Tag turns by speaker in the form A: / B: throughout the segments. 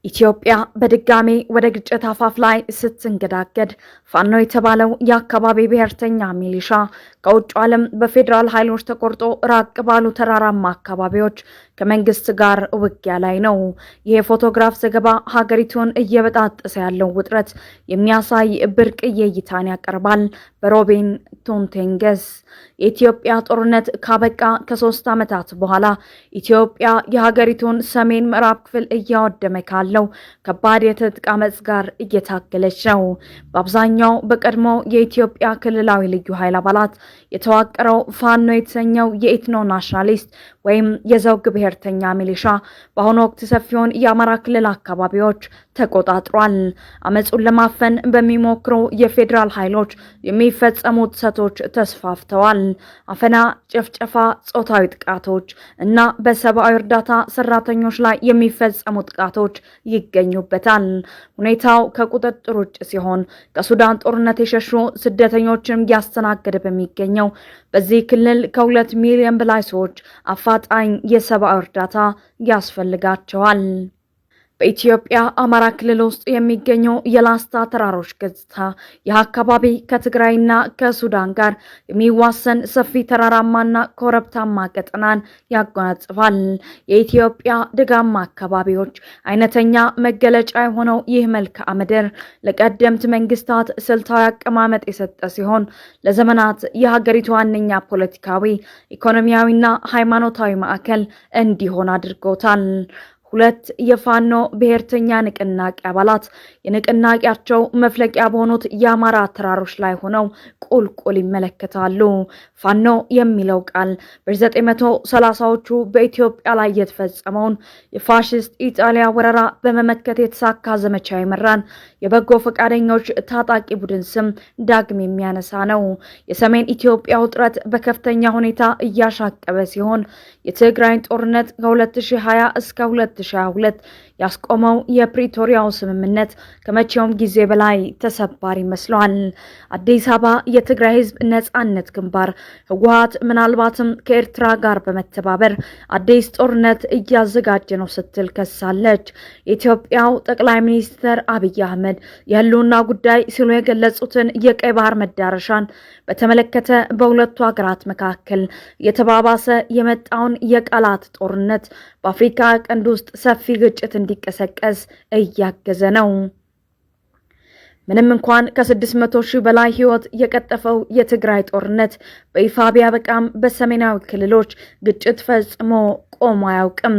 A: ኢትዮጵያ በድጋሜ ወደ ግጭት አፋፍ ላይ ስትንገዳገድ ፋኖ የተባለው የአካባቢ ብሔርተኛ ሚሊሻ ከውጭ ዓለም በፌዴራል ኃይሎች ተቆርጦ ራቅ ባሉ ተራራማ አካባቢዎች ከመንግስት ጋር ውጊያ ላይ ነው። ይህ ፎቶግራፍ ዘገባ ሀገሪቱን እየበጣጠሰ ያለው ውጥረት የሚያሳይ ብርቅዬ እይታን ያቀርባል። በሮቤን ቶንቴንገስ የኢትዮጵያ ጦርነት ካበቃ ከ3 ዓመታት በኋላ ኢትዮጵያ የሀገሪቱን ሰሜን ምዕራብ ክፍል እያወደመ ካለው ከባድ የትጥቅ አመጽ ጋር እየታገለች ነው። በአብዛኛው በቀድሞ የኢትዮጵያ ክልላዊ ልዩ ኃይል አባላት የተዋቀረው ፋኖ የተሰኘው የኢትኖ ናሽናሊስት ወይም የዘውግ ብሔርተኛ ሚሊሻ በአሁኑ ወቅት ሰፊውን የአማራ ክልል አካባቢዎች ተቆጣጥሯል። አመጹን ለማፈን በሚሞክሩ የፌዴራል ኃይሎች የሚፈጸሙ ጥሰቶች ተስፋፍተዋል። አፈና፣ ጭፍጨፋ፣ ጾታዊ ጥቃቶች እና በሰብአዊ እርዳታ ሰራተኞች ላይ የሚፈጸሙ ጥቃቶች ይገኙበታል። ሁኔታው ከቁጥጥር ውጭ ሲሆን ከሱዳን ጦርነት የሸሹ ስደተኞችን እያስተናገደ በሚገኘው በዚህ ክልል ከ2 ሚሊዮን በላይ ሰዎች አፋጣኝ የሰብአዊ እርዳታ ያስፈልጋቸዋል። በኢትዮጵያ አማራ ክልል ውስጥ የሚገኘው የላስታ ተራሮች ገጽታ ይህ አካባቢ ከትግራይና ከሱዳን ጋር የሚዋሰን ሰፊ ተራራማና ኮረብታማ ቀጠናን ያጎናጽፋል። የኢትዮጵያ ደጋማ አካባቢዎች አይነተኛ መገለጫ የሆነው ይህ መልክዓ ምድር ለቀደምት መንግስታት ስልታዊ አቀማመጥ የሰጠ ሲሆን ለዘመናት የሀገሪቱ ዋነኛ ፖለቲካዊ፣ ኢኮኖሚያዊና ሃይማኖታዊ ማዕከል እንዲሆን አድርጎታል። 2 የፋኖ ብሔርተኛ ንቅናቄ አባላት የንቅናቄያቸው መፍለቂያ በሆኑት የአማራ ተራሮች ላይ ሆነው ቁልቁል ይመለከታሉ። ፋኖ የሚለው ቃል በ1930ዎቹ በኢትዮጵያ ላይ የተፈጸመውን የፋሽስት ኢጣሊያ ወረራ በመመከት የተሳካ ዘመቻ የመራን የበጎ ፈቃደኞች ታጣቂ ቡድን ስም ዳግም የሚያነሳ ነው። የሰሜን ኢትዮጵያ ውጥረት በከፍተኛ ሁኔታ እያሻቀበ ሲሆን የትግራይን ጦርነት ከ2020 እስከ 2022 ያስቆመው የፕሪቶሪያው ስምምነት ከመቼውም ጊዜ በላይ ተሰባሪ መስሏል። አዲስ አበባ የትግራይ ሕዝብ ነጻነት ግንባር ህወሓት ምናልባትም ከኤርትራ ጋር በመተባበር አዲስ ጦርነት እያዘጋጀ ነው ስትል ከሳለች። የኢትዮጵያው ጠቅላይ ሚኒስትር አብይ አህመድ የህልውና ጉዳይ ሲሉ የገለጹትን የቀይ ባህር መዳረሻን በተመለከተ በሁለቱ ሀገራት መካከል የተባባሰ የመጣውን የቃላት ጦርነት በአፍሪካ ቀንድ ውስጥ ሰፊ ግጭት እንዲቀሰቀስ እያገዘ ነው። ምንም እንኳን ከ600 ሺህ በላይ ህይወት የቀጠፈው የትግራይ ጦርነት በይፋ ቢያበቃም በሰሜናዊ ክልሎች ግጭት ፈጽሞ ቆሞ አያውቅም።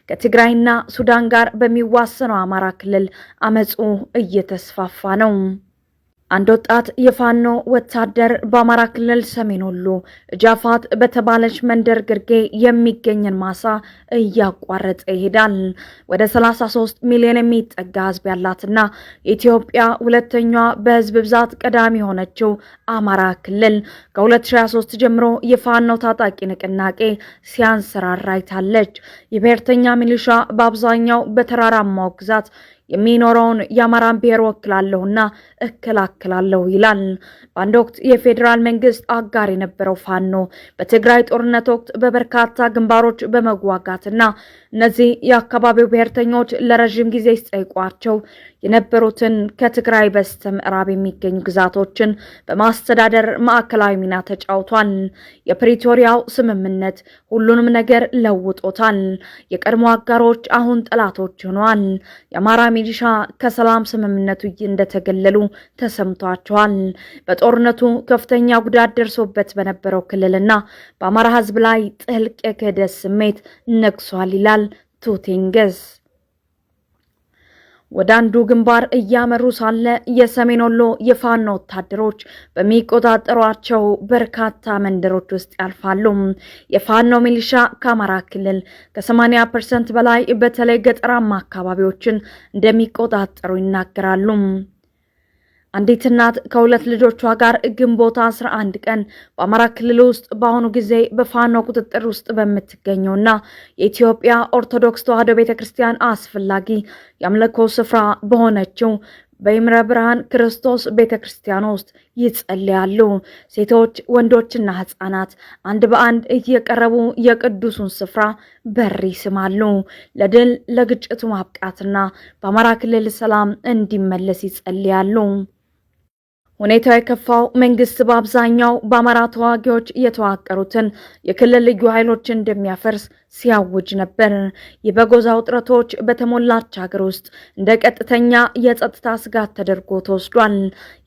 A: ከትግራይና ሱዳን ጋር በሚዋሰነው አማራ ክልል አመጹ እየተስፋፋ ነው። አንድ ወጣት የፋኖ ወታደር በአማራ ክልል ሰሜን ወሎ ጃፋት በተባለች መንደር ግርጌ የሚገኝን ማሳ እያቋረጠ ይሄዳል። ወደ 33 ሚሊዮን የሚጠጋ ህዝብ ያላትና የኢትዮጵያ ሁለተኛዋ በህዝብ ብዛት ቀዳሚ የሆነችው አማራ ክልል ከ2023 ጀምሮ የፋኖ ታጣቂ ንቅናቄ ሲያንሰራራ አይታለች። የብሔርተኛ ሚሊሻ በአብዛኛው በተራራማው ግዛት የሚኖረውን የአማራን ብሔር ወክላለሁና እከላከላለሁ ይላል። በአንድ ወቅት የፌዴራል መንግስት አጋር የነበረው ፋኖ በትግራይ ጦርነት ወቅት በበርካታ ግንባሮች በመዋጋትና እነዚህ የአካባቢው ብሔርተኞች ለረጅም ጊዜ ሲጠይቋቸው የነበሩትን ከትግራይ በስተ ምዕራብ የሚገኙ ግዛቶችን በማስተዳደር ማዕከላዊ ሚና ተጫውቷል። የፕሪቶሪያው ስምምነት ሁሉንም ነገር ለውጦታል። የቀድሞ አጋሮች አሁን ጠላቶች ሆነዋል። የአማራ ሚሊሻ ከሰላም ስምምነቱ እንደተገለሉ ተሰምቷቸዋል። በጦርነቱ ከፍተኛ ጉዳት ደርሶበት በነበረው ክልልና በአማራ ህዝብ ላይ ጥልቅ የክህደት ስሜት ነግሷል ይላል ቶቴንገስ። ወደ አንዱ ግንባር እያመሩ ሳለ የሰሜን ወሎ የፋኖ ወታደሮች በሚቆጣጠሯቸው በርካታ መንደሮች ውስጥ ያልፋሉ። የፋኖ ሚሊሻ ከአማራ ክልል ከ80% በላይ በተለይ ገጠራማ አካባቢዎችን እንደሚቆጣጠሩ ይናገራሉ። አንዲት እናት ከ2 ልጆቿ ጋር ግንቦት 11 ቀን በአማራ ክልል ውስጥ በአሁኑ ጊዜ በፋኖ ቁጥጥር ውስጥ በምትገኘውና የኢትዮጵያ ኦርቶዶክስ ተዋሕዶ ቤተክርስቲያን አስፈላጊ የአምልኮ ስፍራ በሆነችው በይምረ ብርሃን ክርስቶስ ቤተክርስቲያን ውስጥ ይጸልያሉ። ሴቶች፣ ወንዶችና ህፃናት አንድ በአንድ እየቀረቡ የቅዱሱን ስፍራ በር ይስማሉ። ለድል ለግጭቱ ማብቃትና በአማራ ክልል ሰላም እንዲመለስ ይጸልያሉ። ሁኔታው የከፋው መንግስት በአብዛኛው በአማራ ተዋጊዎች የተዋቀሩትን የክልል ልዩ ኃይሎችን እንደሚያፈርስ ሲያውጅ ነበር። የበጎዛ ውጥረቶች በተሞላች ሀገር ውስጥ እንደ ቀጥተኛ የጸጥታ ስጋት ተደርጎ ተወስዷል።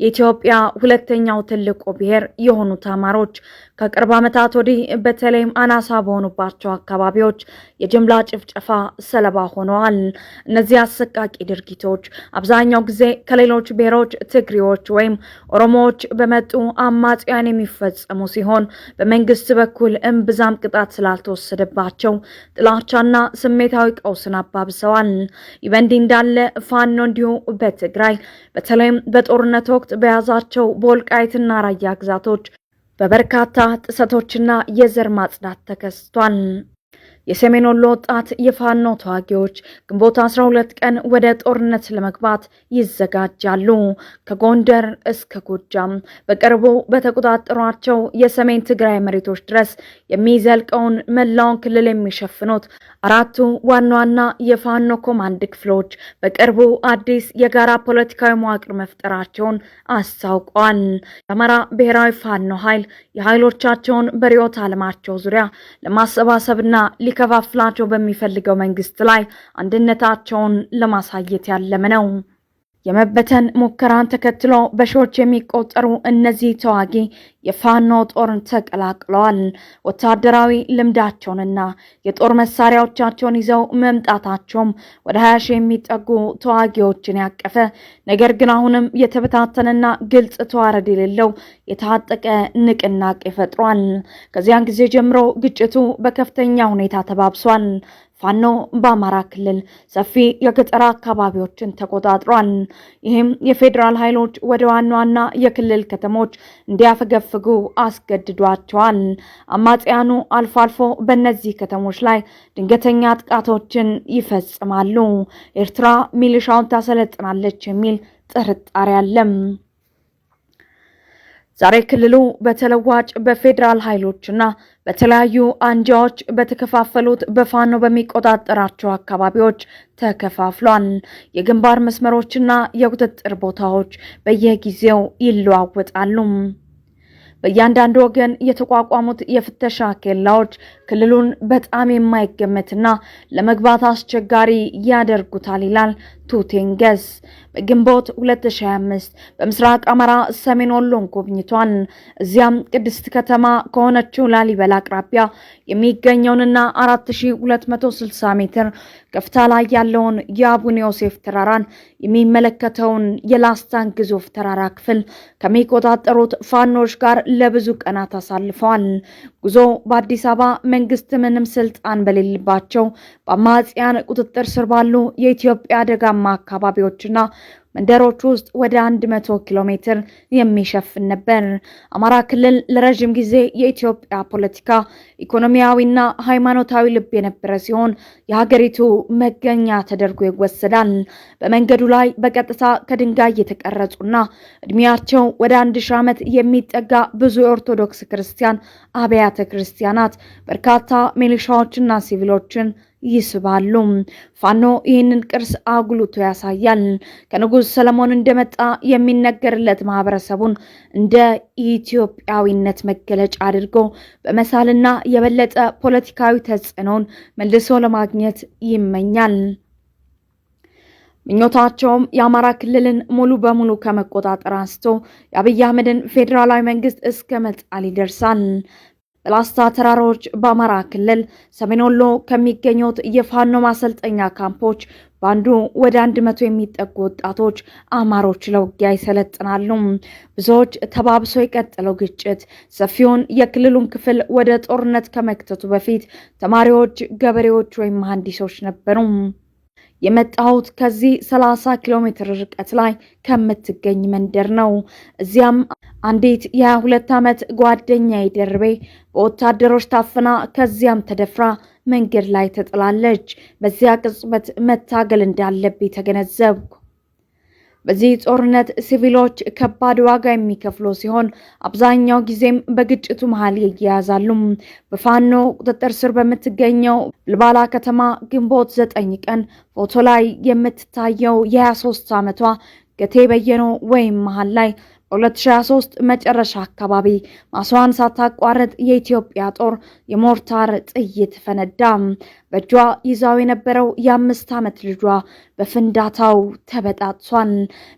A: የኢትዮጵያ ሁለተኛው ትልቁ ብሔር የሆኑት አማሮች ከቅርብ ዓመታት ወዲህ በተለይም አናሳ በሆኑባቸው አካባቢዎች የጅምላ ጭፍጨፋ ሰለባ ሆነዋል። እነዚህ አሰቃቂ ድርጊቶች አብዛኛው ጊዜ ከሌሎች ብሔሮች ትግሬዎች ወይም ኦሮሞዎች በመጡ አማጽያን የሚፈጸሙ ሲሆን በመንግስት በኩል እምብዛም ቅጣት ስላልተወሰደባቸው ጥላቻና ስሜታዊ ቀውስን አባብሰዋል። ይህ በእንዲህ እንዳለ ፋኖ እንዲሁ በትግራይ በተለይም በጦርነት ወቅት በያዛቸው በወልቃይትና ራያ ግዛቶች በበርካታ ጥሰቶችና የዘር ማጽዳት ተከስቷል። የሰሜን ወሎ ወጣት የፋኖ ተዋጊዎች ግንቦት 12 ቀን ወደ ጦርነት ለመግባት ይዘጋጃሉ። ከጎንደር እስከ ጎጃም በቅርቡ በተቆጣጠሯቸው የሰሜን ትግራይ መሬቶች ድረስ የሚዘልቀውን መላውን ክልል የሚሸፍኑት አራቱ ዋና ዋና የፋኖ ኮማንድ ክፍሎች በቅርቡ አዲስ የጋራ ፖለቲካዊ መዋቅር መፍጠራቸውን አስታውቋል። የአማራ ብሔራዊ ፋኖ ኃይል የኃይሎቻቸውን በርዕዮተ ዓለማቸው ዙሪያ ለማሰባሰብና ሊከፋፍላቸው በሚፈልገው መንግስት ላይ አንድነታቸውን ለማሳየት ያለመ ነው። የመበተን ሙከራን ተከትሎ በሺዎች የሚቆጠሩ እነዚህ ተዋጊ የፋኖ ጦርን ተቀላቅለዋል። ወታደራዊ ልምዳቸውንና የጦር መሳሪያዎቻቸውን ይዘው መምጣታቸውም ወደ 20 ሺህ የሚጠጉ ተዋጊዎችን ያቀፈ ነገር ግን አሁንም የተበታተነና ግልጽ ተዋረድ የሌለው የታጠቀ ንቅናቄ ፈጥሯል። ከዚያን ጊዜ ጀምሮ ግጭቱ በከፍተኛ ሁኔታ ተባብሷል። ፋኖ በአማራ ክልል ሰፊ የገጠር አካባቢዎችን ተቆጣጥሯል። ይህም የፌዴራል ኃይሎች ወደ ዋና ዋና የክልል ከተሞች እንዲያፈገፍጉ አስገድዷቸዋል። አማጽያኑ አልፎ አልፎ በእነዚህ ከተሞች ላይ ድንገተኛ ጥቃቶችን ይፈጽማሉ። ኤርትራ ሚሊሻውን ታሰለጥናለች የሚል ጥርጣሬ አለም። ዛሬ ክልሉ በተለዋጭ በፌዴራል ኃይሎችና በተለያዩ አንጃዎች በተከፋፈሉት በፋኖ በሚቆጣጠራቸው አካባቢዎች ተከፋፍሏል። የግንባር መስመሮችና የቁጥጥር ቦታዎች በየጊዜው ይለዋወጣሉ። በእያንዳንዱ ወገን የተቋቋሙት የፍተሻ ኬላዎች ክልሉን በጣም የማይገመትና ለመግባት አስቸጋሪ ያደርጉታል ይላል ቱቴንገስ። በግንቦት 2025 በምስራቅ አማራ ሰሜን ወሎን ጎብኝቷል። እዚያም ቅድስት ከተማ ከሆነችው ላሊበላ አቅራቢያ የሚገኘውንና 4260 ሜትር ከፍታ ላይ ያለውን የአቡነ ዮሴፍ ተራራን የሚመለከተውን የላስታን ግዙፍ ተራራ ክፍል ከሚቆጣጠሩት ፋኖች ጋር ለብዙ ቀናት አሳልፈዋል። ጉዞ በአዲስ አበባ መንግስት ምንም ስልጣን በሌለባቸው በአማጽያን ቁጥጥር ስር ባሉ የኢትዮጵያ ደጋማ አካባቢዎችና መንደሮች ውስጥ ወደ 100 ኪሎ ሜትር የሚሸፍን ነበር። አማራ ክልል ለረጅም ጊዜ የኢትዮጵያ ፖለቲካ፣ ኢኮኖሚያዊና ሃይማኖታዊ ልብ የነበረ ሲሆን የሀገሪቱ መገኛ ተደርጎ ይወሰዳል። በመንገዱ ላይ በቀጥታ ከድንጋይ የተቀረጹና እድሜያቸው ወደ 1000 ዓመት የሚጠጋ ብዙ የኦርቶዶክስ ክርስቲያን አብያተ ክርስቲያናት፣ በርካታ ሚሊሻዎችና ሲቪሎችን ይስባሉ። ፋኖ ይህንን ቅርስ አጉልቶ ያሳያል። ከንጉስ ሰለሞን እንደመጣ የሚነገርለት ማህበረሰቡን እንደ ኢትዮጵያዊነት መገለጫ አድርጎ በመሳልና የበለጠ ፖለቲካዊ ተጽዕኖን መልሶ ለማግኘት ይመኛል። ምኞታቸውም የአማራ ክልልን ሙሉ በሙሉ ከመቆጣጠር አንስቶ የአብይ አህመድን ፌዴራላዊ መንግስት እስከ መጣል ይደርሳል። በላስታ ተራሮች በአማራ ክልል ሰሜን ወሎ ከሚገኙት የፋኖ ማሰልጠኛ ካምፖች በአንዱ ወደ 100 የሚጠጉ ወጣቶች አማሮች ለውጊያ ይሰለጥናሉ። ብዙዎች ተባብሶ የቀጠለው ግጭት ሰፊውን የክልሉን ክፍል ወደ ጦርነት ከመክተቱ በፊት ተማሪዎች፣ ገበሬዎች ወይም መሐንዲሶች ነበሩ። የመጣሁት ከዚህ 30 ኪሎ ሜትር ርቀት ላይ ከምትገኝ መንደር ነው። እዚያም አንዲት የ22 ዓመት ጓደኛዬ ደርቤ በወታደሮች ታፍና ከዚያም ተደፍራ መንገድ ላይ ተጥላለች። በዚያ ቅጽበት መታገል እንዳለብኝ ተገነዘብኩ። በዚህ ጦርነት ሲቪሎች ከባድ ዋጋ የሚከፍሉ ሲሆን አብዛኛው ጊዜም በግጭቱ መሃል ይያያዛሉ። በፋኖ ቁጥጥር ስር በምትገኘው ብልባላ ከተማ ግንቦት 9 ቀን ፎቶ ላይ የምትታየው የ23 ዓመቷ ገቴ በየነው ወይም መሃል ላይ በ2023 መጨረሻ አካባቢ ማስዋን ሳታቋርጥ የኢትዮጵያ ጦር የሞርታር ጥይት ፈነዳ። በእጇ ይዛው የነበረው የ5 ዓመት ልጇ በፍንዳታው ተበጣጥሷል።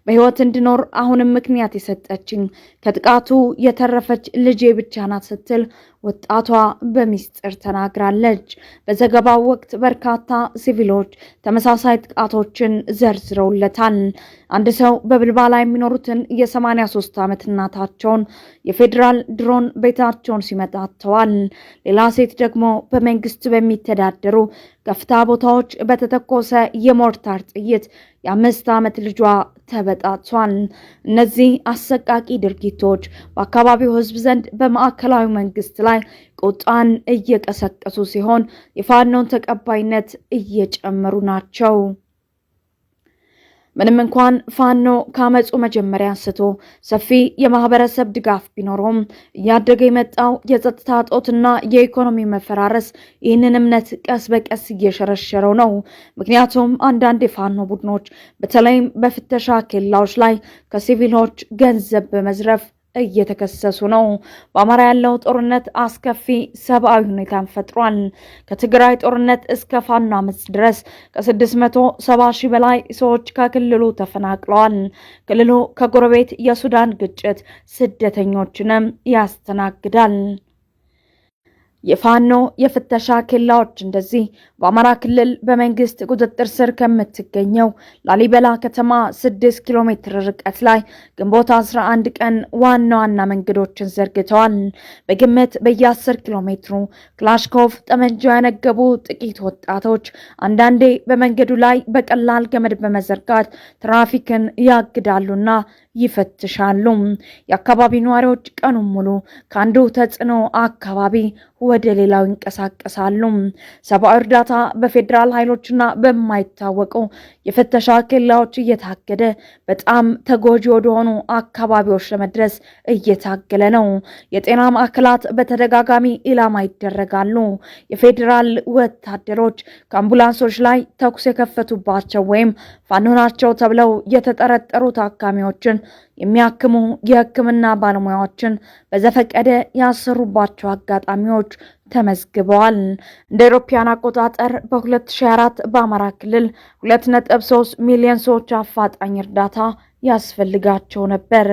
A: በህይወት እንድኖር አሁንም ምክንያት የሰጠችኝ ከጥቃቱ የተረፈች ልጄ ብቻ ናት ስትል ወጣቷ በሚስጥር ተናግራለች። በዘገባው ወቅት በርካታ ሲቪሎች ተመሳሳይ ጥቃቶችን ዘርዝረውለታል። አንድ ሰው በብልባላ የሚኖሩትን የ83 ዓመት እናታቸውን የፌዴራል ድሮን ቤታቸውን ሲመታተዋል። ሌላ ሴት ደግሞ በመንግስት በሚተዳደሩ ከፍታ ቦታዎች በተተኮሰ የሞርታር ጥይት የ5 ዓመት ልጇ ተበጣጥሷል። እነዚህ አሰቃቂ ድርጊቶች በአካባቢው ህዝብ ዘንድ በማዕከላዊ መንግስት ላይ ቁጣን እየቀሰቀሱ ሲሆን የፋኖን ተቀባይነት እየጨመሩ ናቸው። ምንም እንኳን ፋኖ ከአመፁ መጀመሪያ አንስቶ ሰፊ የማህበረሰብ ድጋፍ ቢኖረውም እያደገ የመጣው የጸጥታ ጦትና የኢኮኖሚ መፈራረስ ይህንን እምነት ቀስ በቀስ እየሸረሸረው ነው። ምክንያቱም አንዳንድ የፋኖ ቡድኖች በተለይም በፍተሻ ኬላዎች ላይ ከሲቪሎች ገንዘብ በመዝረፍ እየተከሰሱ ነው። በአማራ ያለው ጦርነት አስከፊ ሰብአዊ ሁኔታን ፈጥሯል። ከትግራይ ጦርነት እስከ ፋኖ አመጽ ድረስ ከ670 ሺህ በላይ ሰዎች ከክልሉ ተፈናቅለዋል። ክልሉ ከጎረቤት የሱዳን ግጭት ስደተኞችንም ያስተናግዳል። የፋኖ የፍተሻ ኬላዎች እንደዚህ በአማራ ክልል በመንግስት ቁጥጥር ስር ከምትገኘው ላሊበላ ከተማ 6 ኪሎ ሜትር ርቀት ላይ ግንቦት 11 ቀን ዋና ዋና መንገዶችን ዘርግተዋል። በግምት በየ10 ኪሎ ሜትሩ ክላሽኮቭ ጠመንጃ ያነገቡ ጥቂት ወጣቶች አንዳንዴ በመንገዱ ላይ በቀላል ገመድ በመዘርጋት ትራፊክን ያግዳሉና ይፈትሻሉ። የአካባቢ ነዋሪዎች ቀኑን ሙሉ ከአንዱ ተጽዕኖ አካባቢ ወደ ሌላው ይንቀሳቀሳሉ። ሰብአዊ እርዳታ በፌዴራል ኃይሎችና በማይታወቁ የፍተሻ ኬላዎች እየታገደ በጣም ተጎጂ ወደሆኑ አካባቢዎች ለመድረስ እየታገለ ነው። የጤና ማዕከላት በተደጋጋሚ ኢላማ ይደረጋሉ። የፌዴራል ወታደሮች ከአምቡላንሶች ላይ ተኩስ የከፈቱባቸው ወይም ፋኖ ናቸው ተብለው የተጠረጠሩ ታካሚዎችን የሚያክሙ የሕክምና ባለሙያዎችን በዘፈቀደ ያሰሩባቸው አጋጣሚዎች ተመዝግበዋል። እንደ አውሮፓውያን አቆጣጠር በ2004 በአማራ ክልል 2.3 ሚሊዮን ሰዎች አፋጣኝ እርዳታ ያስፈልጋቸው ነበር።